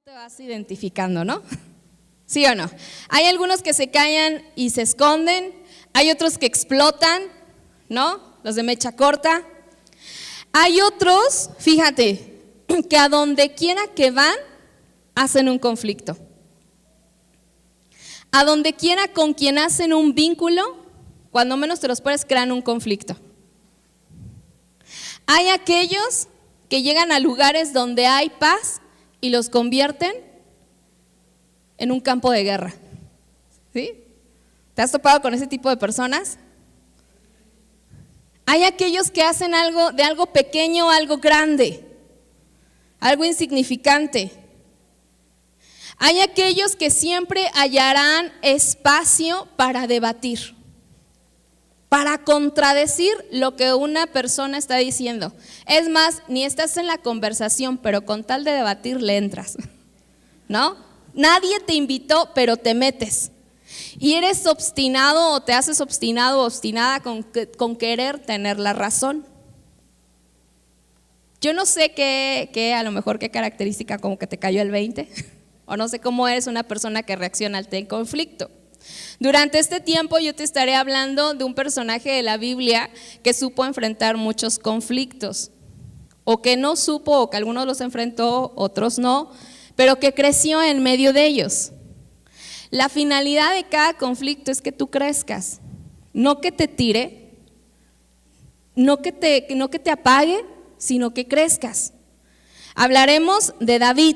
te vas identificando, ¿no? ¿Sí o no? Hay algunos que se callan y se esconden, hay otros que explotan, ¿no? Los de mecha corta. Hay otros, fíjate, que a donde quiera que van, hacen un conflicto. A donde quiera con quien hacen un vínculo, cuando menos te los puedes, crean un conflicto. Hay aquellos que llegan a lugares donde hay paz y los convierten en un campo de guerra. ¿Sí? ¿Te has topado con ese tipo de personas? Hay aquellos que hacen algo de algo pequeño a algo grande, algo insignificante. Hay aquellos que siempre hallarán espacio para debatir, para contradecir lo que una persona está diciendo. Es más, ni estás en la conversación, pero con tal de debatir le entras, ¿no? Nadie te invitó, pero te metes. Y eres obstinado o te haces obstinado o obstinada con querer tener la razón. Yo no sé qué a lo mejor qué característica como que te cayó el 20, o no sé cómo eres una persona que reacciona al conflicto. Durante este tiempo yo te estaré hablando de un personaje de la Biblia que supo enfrentar muchos conflictos, o que no supo, o que algunos los enfrentó, otros no, pero que creció en medio de ellos. La finalidad de cada conflicto es que tú crezcas, no que te tire, no que te apague, sino que crezcas. Hablaremos de David.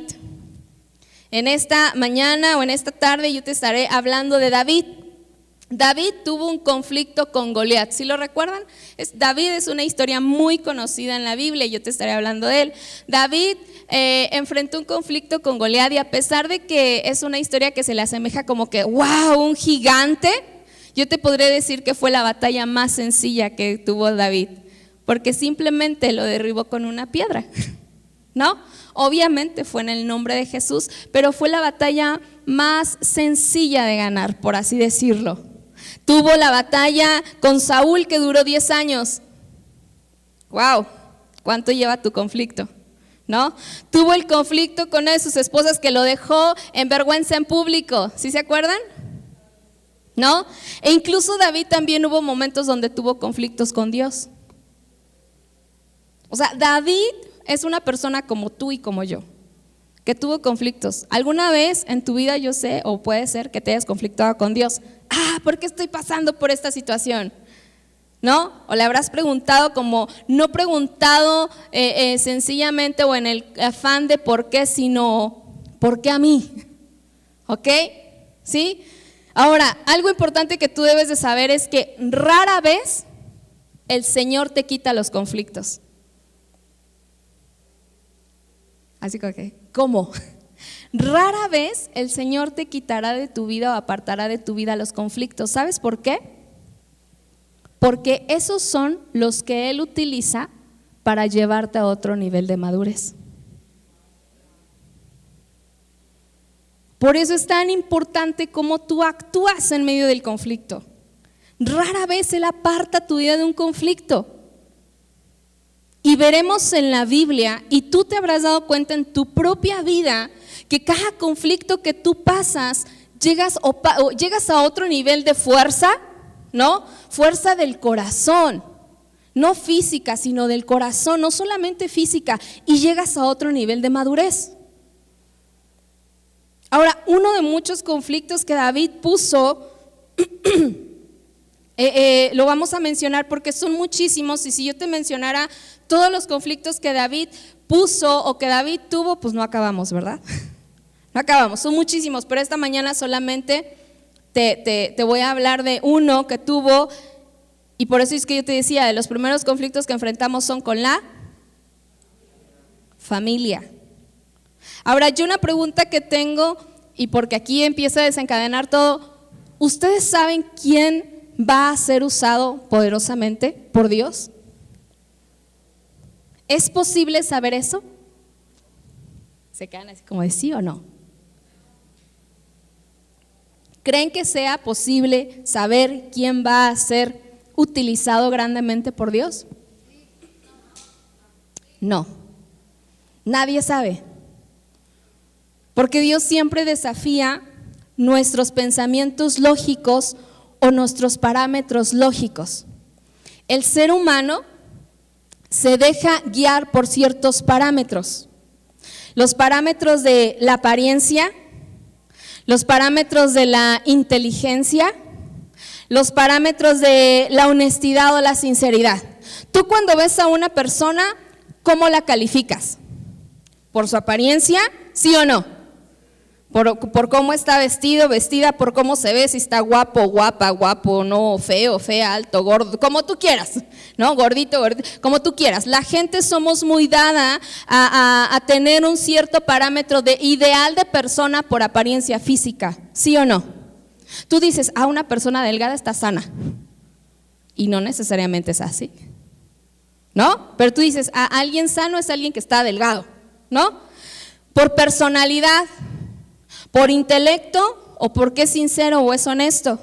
En esta mañana o en esta tarde yo te estaré hablando de David. David tuvo un conflicto con Goliat, ¿sí lo recuerdan? David es una historia muy conocida en la Biblia y yo te estaré hablando de él. David enfrentó un conflicto con Goliat y a pesar de que es una historia que se le asemeja como que ¡wow! Un gigante, yo te podré decir que fue la batalla más sencilla que tuvo David, porque simplemente lo derribó con una piedra, ¿no? Obviamente fue en el nombre de Jesús, pero fue la batalla más sencilla de ganar, por así decirlo. Tuvo la batalla con Saúl que duró 10 años. ¡Wow! ¿Cuánto lleva tu conflicto? ¿No? Tuvo el conflicto con una de sus esposas que lo dejó en vergüenza en público. ¿Sí se acuerdan? ¿No? E incluso David también hubo momentos donde tuvo conflictos con Dios. O sea, David es una persona como tú y como yo, que tuvo conflictos. Alguna vez en tu vida yo sé, o puede ser que te hayas conflictado con Dios. ¿Por qué estoy pasando por esta situación? ¿No? O le habrás preguntado como, no preguntado sencillamente o en el afán de por qué, sino ¿por qué a mí? ¿Ok? ¿Sí? Ahora, algo importante que tú debes de saber es que rara vez el Señor te quita los conflictos. Así que, ¿cómo? Rara vez el Señor te quitará de tu vida o apartará de tu vida los conflictos. ¿Sabes por qué? Porque esos son los que Él utiliza para llevarte a otro nivel de madurez. Por eso es tan importante cómo tú actúas en medio del conflicto. Rara vez Él aparta tu vida de un conflicto. Y veremos en la Biblia, y tú te habrás dado cuenta en tu propia vida, que cada conflicto que tú pasas, llegas a otro nivel de fuerza, ¿no? Fuerza del corazón, no física, sino del corazón, no solamente física, y llegas a otro nivel de madurez. Ahora, uno de muchos conflictos que David puso, lo vamos a mencionar porque son muchísimos, y si yo te mencionara todos los conflictos que David puso o que David tuvo, pues no acabamos, ¿verdad? No acabamos, son muchísimos, pero esta mañana solamente te voy a hablar de uno que tuvo, y por eso es que yo te decía, de los primeros conflictos que enfrentamos son con la familia. Ahora, yo una pregunta que tengo, y porque aquí empieza a desencadenar todo, ¿ustedes saben quién va a ser usado poderosamente por Dios? ¿Es posible saber eso? ¿Se quedan así como de sí o no? ¿Creen que sea posible saber quién va a ser utilizado grandemente por Dios? No, nadie sabe. Porque Dios siempre desafía nuestros pensamientos lógicos o nuestros parámetros lógicos. El ser humano se deja guiar por ciertos parámetros. Los parámetros de la apariencia, los parámetros de la inteligencia, los parámetros de la honestidad o la sinceridad. Tú cuando ves a una persona, ¿cómo la calificas? ¿Por su apariencia? ¿Sí o no? Por cómo está vestido, vestida, por cómo se ve, si está guapo, guapa, guapo, no, feo, fea, alto, gordo, como tú quieras, ¿no? Gordito, gordito, como tú quieras. La gente somos muy dada a tener un cierto parámetro de ideal de persona por apariencia física, ¿sí o no? Tú dices, una persona delgada está sana, y no necesariamente es así, ¿no? Pero tú dices, alguien sano es alguien que está delgado, ¿no? Por personalidad, por intelecto o porque es sincero o es honesto.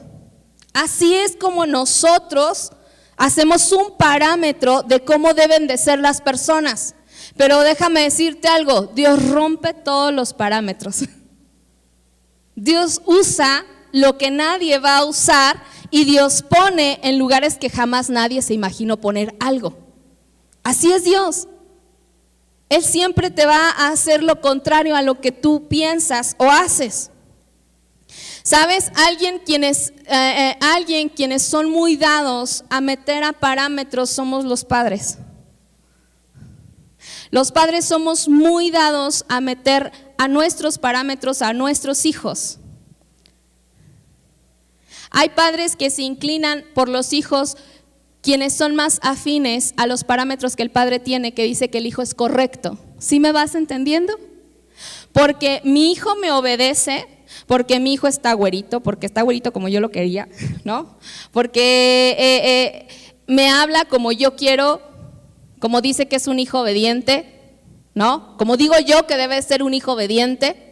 Así es como nosotros hacemos un parámetro de cómo deben de ser las personas. Pero déjame decirte algo, Dios rompe todos los parámetros. Dios usa lo que nadie va a usar y Dios pone en lugares que jamás nadie se imaginó poner algo. Así es Dios. Él siempre te va a hacer lo contrario a lo que tú piensas o haces. ¿Sabes? Alguien quienes son muy dados a meter a parámetros somos los padres. Los padres somos muy dados a meter a nuestros parámetros a nuestros hijos. Hay padres que se inclinan por los hijos quienes son más afines a los parámetros que el padre tiene, que dice que el hijo es correcto. ¿Sí me vas entendiendo? Porque mi hijo me obedece, porque mi hijo está güerito, porque está güerito como yo lo quería, ¿no? Porque me habla como yo quiero, como dice que es un hijo obediente, ¿no? Como digo yo que debe ser un hijo obediente.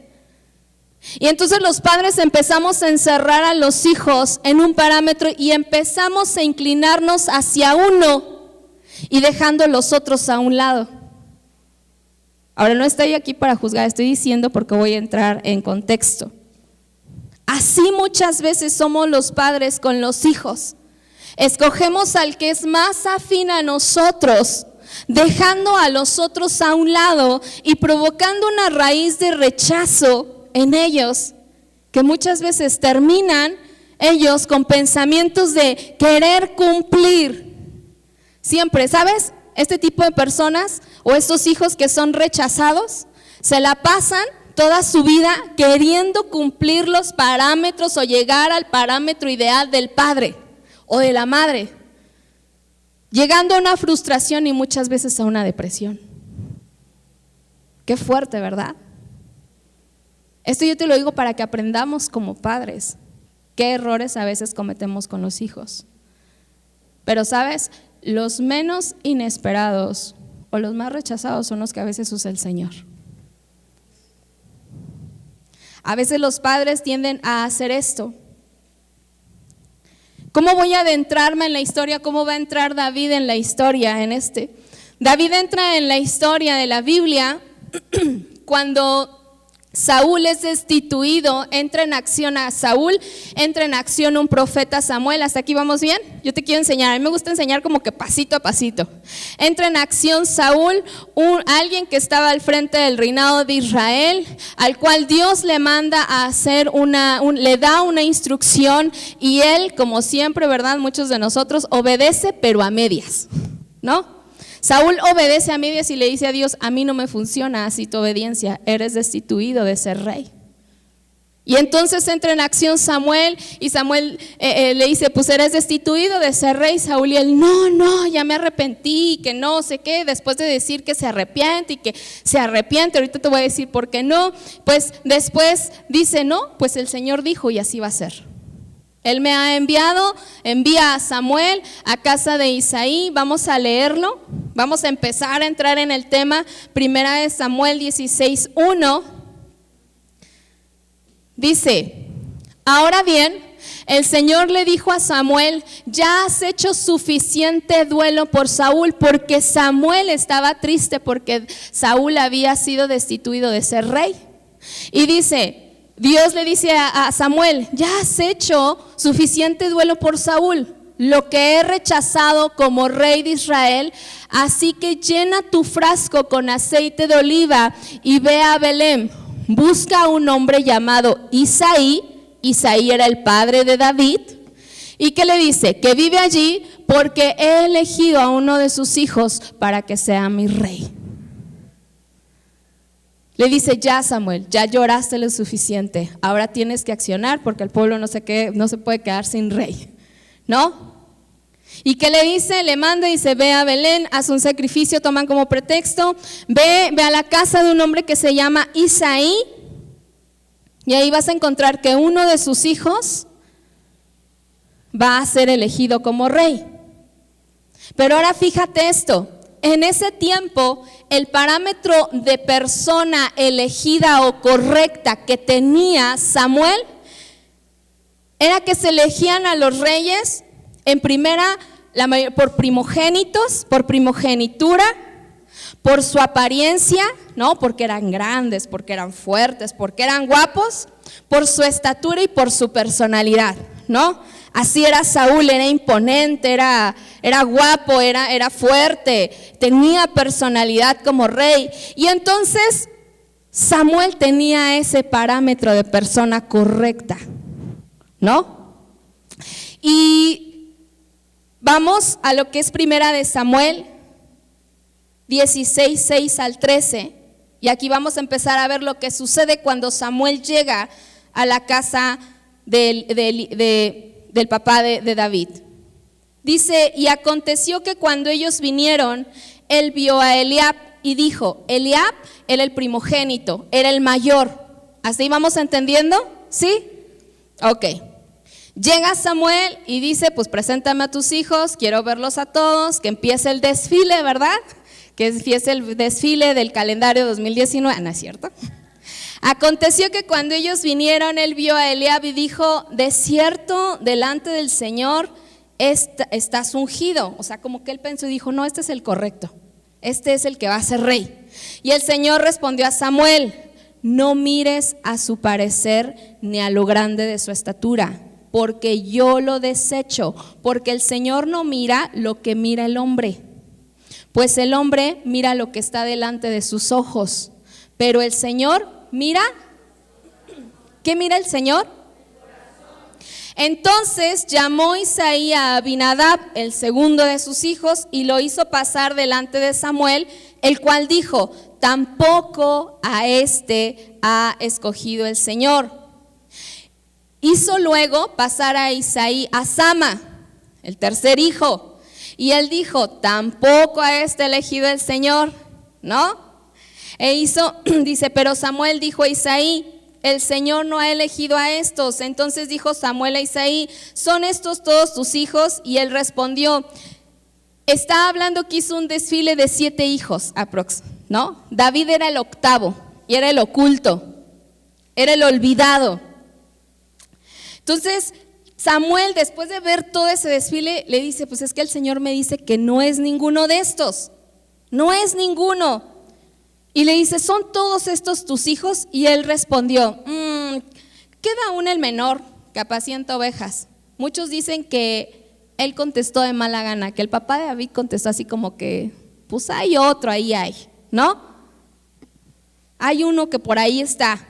Y entonces los padres empezamos a encerrar a los hijos en un parámetro y empezamos a inclinarnos hacia uno y dejando los otros a un lado. Ahora no estoy aquí para juzgar, estoy diciendo porque voy a entrar en contexto. Así muchas veces somos los padres con los hijos. Escogemos al que es más afín a nosotros, dejando a los otros a un lado y provocando una raíz de rechazo en ellos, que muchas veces terminan ellos con pensamientos de querer cumplir. Siempre, ¿sabes? Este tipo de personas o estos hijos que son rechazados, se la pasan toda su vida queriendo cumplir los parámetros o llegar al parámetro ideal del padre o de la madre, llegando a una frustración y muchas veces a una depresión. Qué fuerte, ¿verdad? Esto yo te lo digo para que aprendamos como padres qué errores a veces cometemos con los hijos. Pero ¿sabes? Los menos inesperados o los más rechazados son los que a veces usa el Señor. A veces los padres tienden a hacer esto. ¿Cómo voy a adentrarme en la historia? ¿Cómo va a entrar David en la historia? David entra en la historia de la Biblia cuando Saúl es destituido, entra en acción un profeta Samuel. ¿Hasta aquí vamos bien? Yo te quiero enseñar, a mí me gusta enseñar como que pasito a pasito. Entra en acción Saúl, alguien que estaba al frente del reinado de Israel, al cual Dios le manda a hacer le da una instrucción y él, como siempre, ¿verdad? Muchos de nosotros obedece, pero a medias, ¿no? Saúl obedece a medias y le dice a Dios, a mí no me funciona así tu obediencia, eres destituido de ser rey. Y entonces entra en acción Samuel y Samuel le dice, pues eres destituido de ser rey. Saúl y él, no, ya me arrepentí, que no sé qué, después de decir que se arrepiente y que se arrepiente, ahorita te voy a decir por qué no, pues después dice, no, pues el Señor dijo y así va a ser. Él me ha enviado, envía a Samuel a casa de Isaí. Vamos a leerlo, vamos a empezar a entrar en el tema. Primera de Samuel 16:1 dice, ahora bien, el Señor le dijo a Samuel, ya has hecho suficiente duelo por Saúl, porque Samuel estaba triste porque Saúl había sido destituido de ser rey. Y dice, Dios le dice a Samuel, ya has hecho suficiente duelo por Saúl, lo que he rechazado como rey de Israel, así que llena tu frasco con aceite de oliva y ve a Belén. Busca a un hombre llamado Isaí. Isaí era el padre de David. ¿Y qué le dice? Que vive allí porque he elegido a uno de sus hijos para que sea mi rey. Le dice, ya Samuel, ya lloraste lo suficiente, ahora tienes que accionar porque el pueblo no se puede quedar sin rey, ¿no? ¿Y qué le dice? Le manda y dice, ve a Belén, haz un sacrificio, toman como pretexto, ve a la casa de un hombre que se llama Isaí, y ahí vas a encontrar que uno de sus hijos va a ser elegido como rey. Pero ahora fíjate esto, en ese tiempo el parámetro de persona elegida o correcta que tenía Samuel era que se elegían a los reyes en primera por primogénitos, por primogenitura, por su apariencia, ¿no? Porque eran grandes, porque eran fuertes, porque eran guapos, por su estatura y por su personalidad, ¿no? Así era Saúl, era imponente, era guapo, era fuerte, tenía personalidad como rey. Y entonces Samuel tenía ese parámetro de persona correcta, ¿no? Y vamos a lo que es primera de Samuel 16, 6 al 13. Y aquí vamos a empezar a ver lo que sucede cuando Samuel llega a la casa del papá de David. Dice, y aconteció que cuando ellos vinieron, él vio a Eliab y dijo, Eliab era el primogénito, era el mayor. ¿Así vamos entendiendo? ¿Sí? Ok. Llega Samuel y dice, pues preséntame a tus hijos, quiero verlos a todos, que empiece el desfile, ¿verdad? Que empiece el desfile del calendario 2019, ¿no es cierto? Aconteció que cuando ellos vinieron, él vio a Eliab y dijo, de cierto, delante del Señor estás ungido. O sea, como que él pensó y dijo, no, este es el correcto, este es el que va a ser rey. Y el Señor respondió a Samuel, no mires a su parecer ni a lo grande de su estatura, porque yo lo desecho, porque el Señor no mira lo que mira el hombre, pues el hombre mira lo que está delante de sus ojos, pero el Señor mira, ¿qué mira el Señor? Entonces llamó Isaí a Abinadab, el segundo de sus hijos, y lo hizo pasar delante de Samuel, el cual dijo, tampoco a este ha escogido el Señor. Hizo luego pasar a Isaí a Sama, el tercer hijo, y él dijo, tampoco a este ha elegido el Señor, ¿no? E hizo, dice, pero Samuel dijo a Isaí, el Señor no ha elegido a estos. Entonces dijo Samuel a Isaí, ¿son estos todos tus hijos? Y él respondió, está hablando que hizo un desfile de 7 hijos aprox, ¿no? David era el octavo y era el oculto, era el olvidado. Entonces Samuel, después de ver todo ese desfile, le dice, pues es que el Señor me dice que no es ninguno de estos, no es ninguno. Y le dice, ¿son todos estos tus hijos? Y él respondió, queda aún el menor que apacienta ovejas. Muchos dicen que él contestó de mala gana, que el papá de David contestó así como que, pues hay otro, ahí hay, ¿no? Hay uno que por ahí está.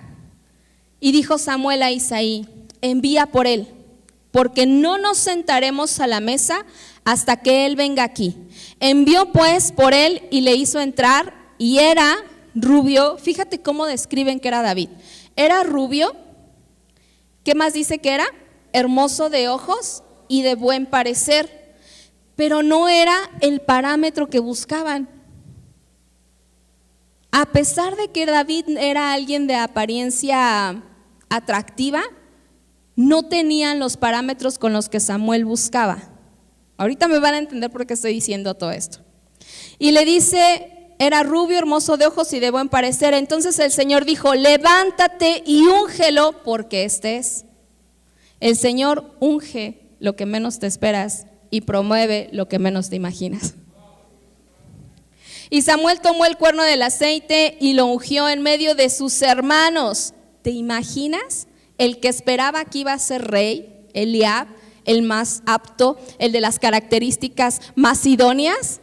Y dijo Samuel a Isaí, envía por él, porque no nos sentaremos a la mesa hasta que él venga aquí. Envió pues por él y le hizo entrar, y era rubio. Fíjate cómo describen que era David. Era rubio. ¿Qué más dice que era? Hermoso de ojos y de buen parecer, pero no era el parámetro que buscaban. A pesar de que David era alguien de apariencia atractiva, no tenían los parámetros con los que Samuel buscaba. Ahorita me van a entender por qué estoy diciendo todo esto. Y le dice, era rubio, hermoso de ojos y de buen parecer. Entonces el Señor dijo, levántate y úngelo, porque este es. El Señor unge lo que menos te esperas y promueve lo que menos te imaginas. Y Samuel tomó el cuerno del aceite y lo ungió en medio de sus hermanos. ¿Te imaginas? El que esperaba que iba a ser rey, Eliab, el más apto, el de las características más idóneas.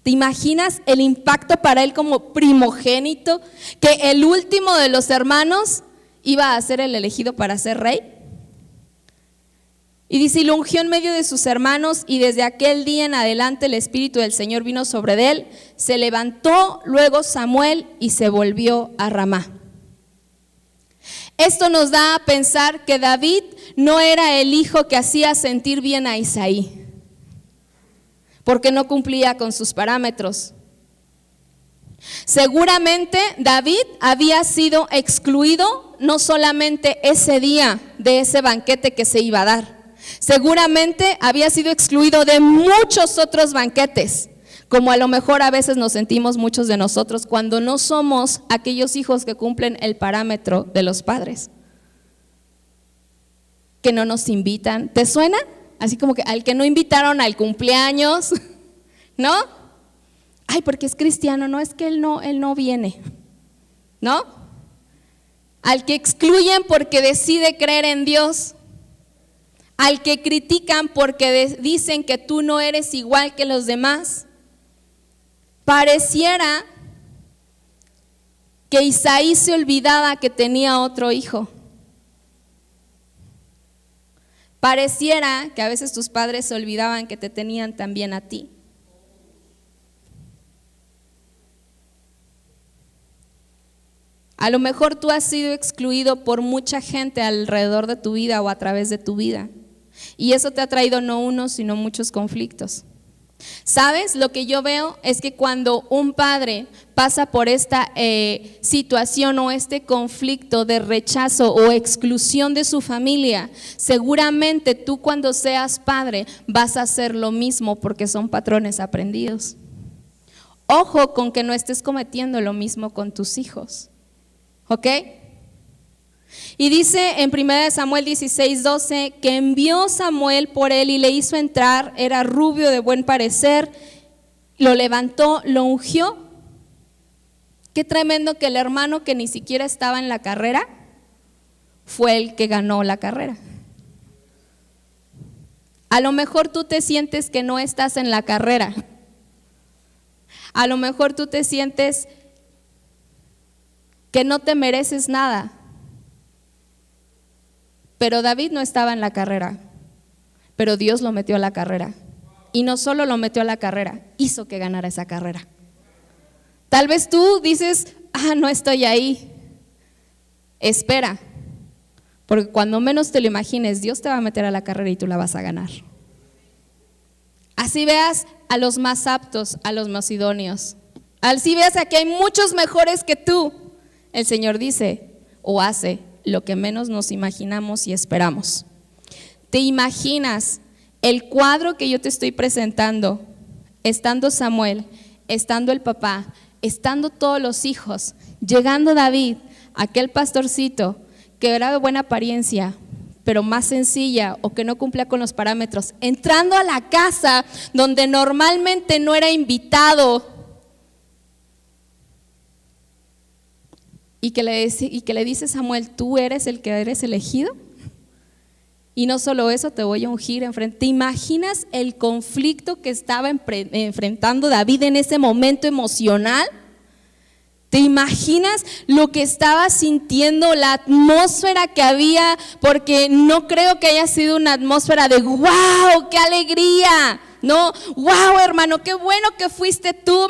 ¿Te imaginas el impacto para él como primogénito? Que el último de los hermanos iba a ser el elegido para ser rey. Y dice, y lo ungió en medio de sus hermanos, y desde aquel día en adelante el Espíritu del Señor vino sobre él. Se levantó luego Samuel y se volvió a Ramá. Esto nos da a pensar que David no era el hijo que hacía sentir bien a Isaí, porque no cumplía con sus parámetros. Seguramente David había sido excluido no solamente ese día de ese banquete que se iba a dar. Seguramente había sido excluido de muchos otros banquetes, como a lo mejor a veces nos sentimos muchos de nosotros cuando no somos aquellos hijos que cumplen el parámetro de los padres, que no nos invitan. ¿Te suena? Así como que al que no invitaron al cumpleaños, ¿no? Ay, porque es cristiano, no, es que él no viene, ¿no? Al que excluyen porque decide creer en Dios. Al que critican porque dicen que tú no eres igual que los demás. Pareciera que Isaí se olvidaba que tenía otro hijo. Pareciera que a veces tus padres se olvidaban que te tenían también a ti. A lo mejor tú has sido excluido por mucha gente alrededor de tu vida o a través de tu vida. Y eso te ha traído no uno, sino muchos conflictos. ¿Sabes? Lo que yo veo es que cuando un padre pasa por esta situación o este conflicto de rechazo o exclusión de su familia, seguramente tú cuando seas padre vas a hacer lo mismo porque son patrones aprendidos. Ojo con que no estés cometiendo lo mismo con tus hijos, ¿ok? Y dice en 1 Samuel 16:12 que envió Samuel por él y le hizo entrar, era rubio de buen parecer, lo levantó, lo ungió. Qué tremendo que el hermano que ni siquiera estaba en la carrera fue el que ganó la carrera. A lo mejor tú te sientes que no estás en la carrera. A lo mejor tú te sientes que no te mereces nada. Pero David no estaba en la carrera, pero Dios lo metió a la carrera. Y no solo lo metió a la carrera, hizo que ganara esa carrera. Tal vez tú dices, no estoy ahí. Espera, porque cuando menos te lo imagines, Dios te va a meter a la carrera y tú la vas a ganar. Así veas a los más aptos, a los más idóneos. Así veas a que hay muchos mejores que tú. El Señor dice o hace lo que menos nos imaginamos y esperamos. ¿Te imaginas el cuadro que yo te estoy presentando? Estando Samuel, estando el papá, estando todos los hijos, llegando David, aquel pastorcito que era de buena apariencia, pero más sencilla o que no cumplía con los parámetros, entrando a la casa donde normalmente no era invitado. Y que le dice Samuel, tú eres el que eres elegido. Y no solo eso, te voy a ungir enfrente. ¿Te imaginas el conflicto que estaba enfrentando David en ese momento emocional? ¿Te imaginas lo que estaba sintiendo, la atmósfera que había? Porque no creo que haya sido una atmósfera de ¡wow! ¡Qué alegría! No, wow, hermano, qué bueno que fuiste tú,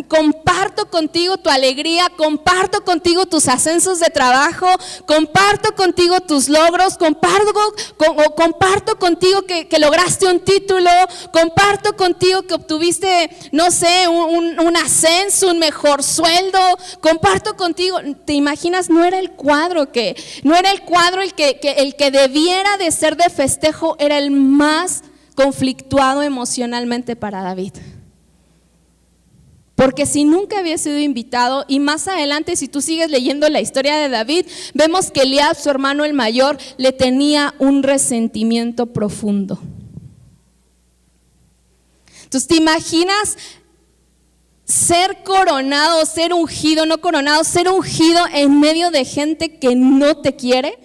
comparto contigo tu alegría, comparto contigo tus ascensos de trabajo, comparto contigo tus logros, comparto contigo que lograste un título, comparto contigo que obtuviste, no sé, un ascenso, un mejor sueldo, comparto contigo. ¿Te imaginas? No era el cuadro el que debiera de ser de festejo, era el más conflictuado emocionalmente para David. Porque si nunca había sido invitado, y más adelante si tú sigues leyendo la historia de David, vemos que Eliab, su hermano el mayor, le tenía un resentimiento profundo. Entonces, ¿te imaginas ser coronado, ser ungido, no coronado, ser ungido en medio de gente que no te quiere.